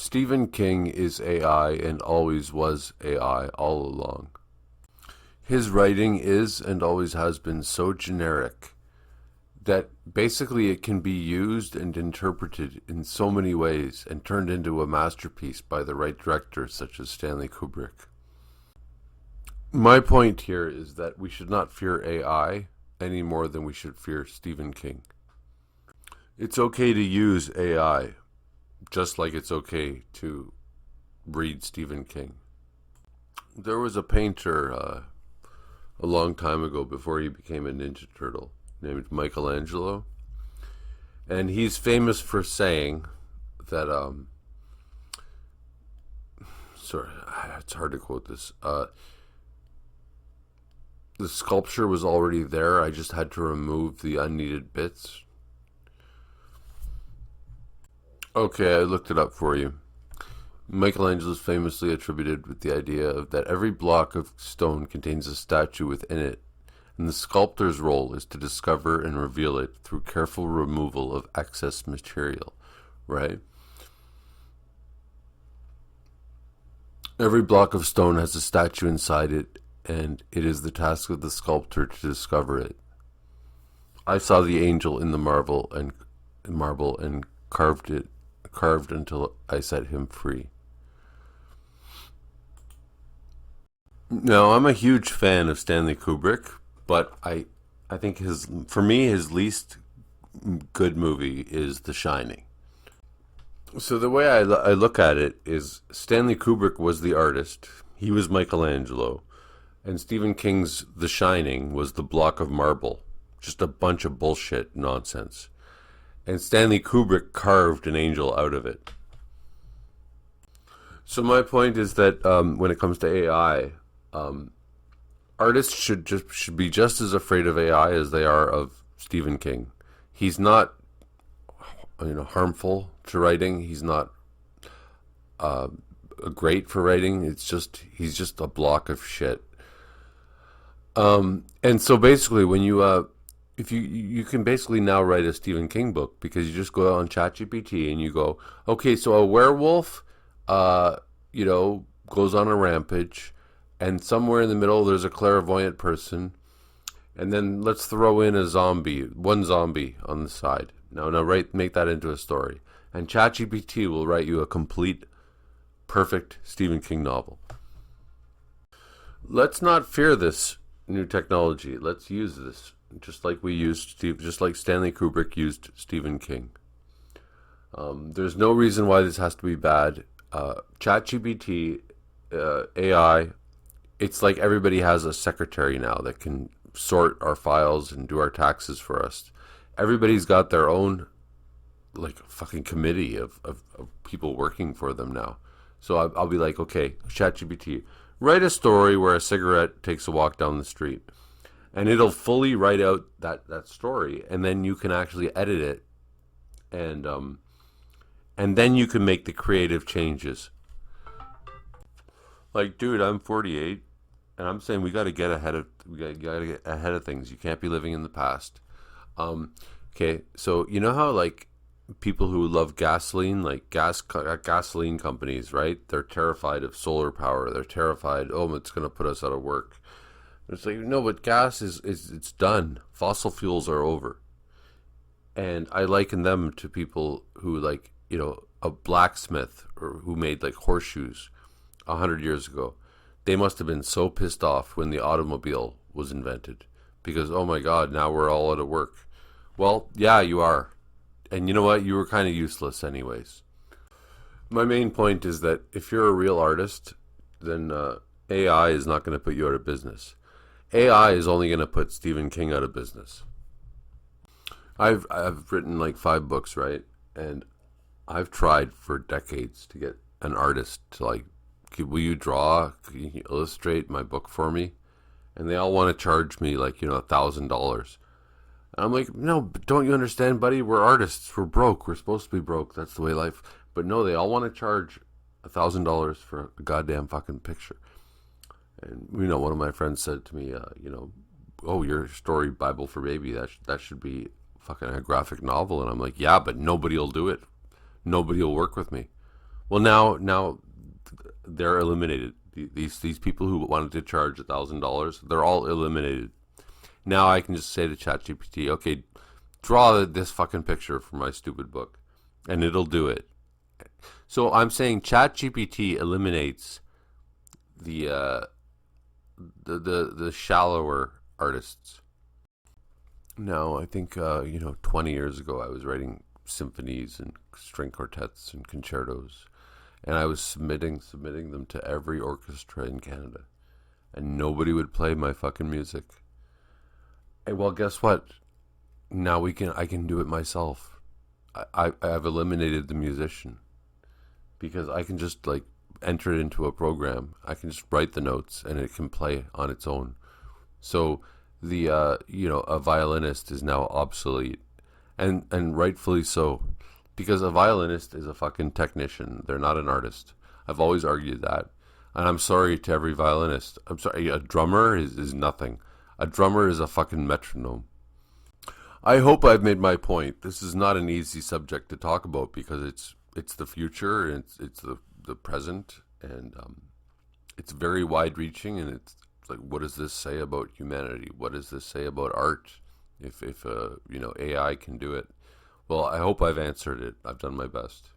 Stephen King is AI and always was AI all along. His writing is and always has been so generic that basically it can be used and interpreted in so many ways and turned into a masterpiece by the right director such as Stanley Kubrick. My point here is that we should not fear AI any more than we should fear Stephen King. It's okay to use AI, just like it's okay to read Stephen King. There was a painter a long time ago before he became a Ninja Turtle named Michelangelo, and he's famous for saying that sorry, it's hard to quote this. The sculpture was already there. I just had to remove the unneeded bits. Okay, I looked it up for you. Michelangelo is famously attributed with the idea of that every block of stone contains a statue within it, and the sculptor's role is to discover and reveal it through careful removal of excess material, right? Every block of stone has a statue inside it, and it is the task of the sculptor to discover it. I saw the angel in the marble and carved until I set him free. Now, I'm a huge fan of Stanley Kubrick, but I think for me, his least good movie is The Shining. So the way I look at it is Stanley Kubrick was the artist, he was Michelangelo, and Stephen King's The Shining was the block of marble, just a bunch of bullshit nonsense. And Stanley Kubrick carved an angel out of it. So my point is that when it comes to AI, artists should be just as afraid of AI as they are of Stephen King. He's not, harmful to writing. He's not great for writing. He's just a block of shit. And so basically, when if you can basically now write a Stephen King book because you just go on ChatGPT and you go, okay, so a werewolf, goes on a rampage. And somewhere in the middle, there's a clairvoyant person. And then let's throw in one zombie on the side. Now, make that into a story. And ChatGPT will write you a complete, perfect Stephen King novel. Let's not fear this new technology. Let's use this just like just like Stanley Kubrick used Stephen King. There's no reason why this has to be bad. ChatGPT, AI. It's like everybody has a secretary now that can sort our files and do our taxes for us. Everybody's got their own fucking committee of people working for them now. So I'll be like, okay, ChatGPT, write a story where a cigarette takes a walk down the street. And it'll fully write out that story, and then you can actually edit it, and then you can make the creative changes. Like, dude, I'm 48. And I'm saying we got to get ahead of things. You can't be living in the past. Okay, so you know how people who love gasoline, gasoline companies, right? They're terrified of solar power. They're terrified. Oh, it's going to put us out of work. It's like, no, but gas it's done. Fossil fuels are over. And I liken them to people who a blacksmith or who made horseshoes 100 years ago. They must have been so pissed off when the automobile was invented because, oh my God, now we're all out of work. Well, yeah, you are. And you know what? You were kind of useless anyways. My main point is that if you're a real artist, then AI is not going to put you out of business. AI is only going to put Stephen King out of business. I've written 5 books, right? And I've tried for decades to get an artist to will you draw? Can you illustrate my book for me? And they all want to charge me $1,000. And I'm like, no, but don't you understand, buddy? We're artists. We're broke. We're supposed to be broke. That's the way life. But no, they all want to charge $1,000 for a goddamn fucking picture. And one of my friends said to me, oh, your story Bible for Baby, that should be fucking a graphic novel. And I'm like, yeah, but nobody will do it. Nobody will work with me. Well, now they're eliminated. These people who wanted to charge $1,000, they're all eliminated. Now I can just say to ChatGPT, okay, draw this fucking picture for my stupid book, and it'll do it. So I'm saying ChatGPT eliminates the the shallower artists. No, I think 20 years ago I was writing symphonies and string quartets and concertos, and I was submitting them to every orchestra in Canada, and nobody would play my fucking music. And well, guess what? Now I can do it myself. I've eliminated the musician because I can just like enter it into a program. I can just write the notes and it can play on its own. So the a violinist is now obsolete, and rightfully so, because a violinist is a fucking technician. They're not an artist. I've always argued that, and I'm sorry to every violinist. I'm sorry. A drummer is nothing. A drummer is a fucking metronome. I hope I've made my point. This is not an easy subject to talk about because it's the future and it's the present, and it's very wide reaching, and it's like, what does this say about humanity? What does this say about art? If AI can do it, well, I hope I've answered it. I've done my best.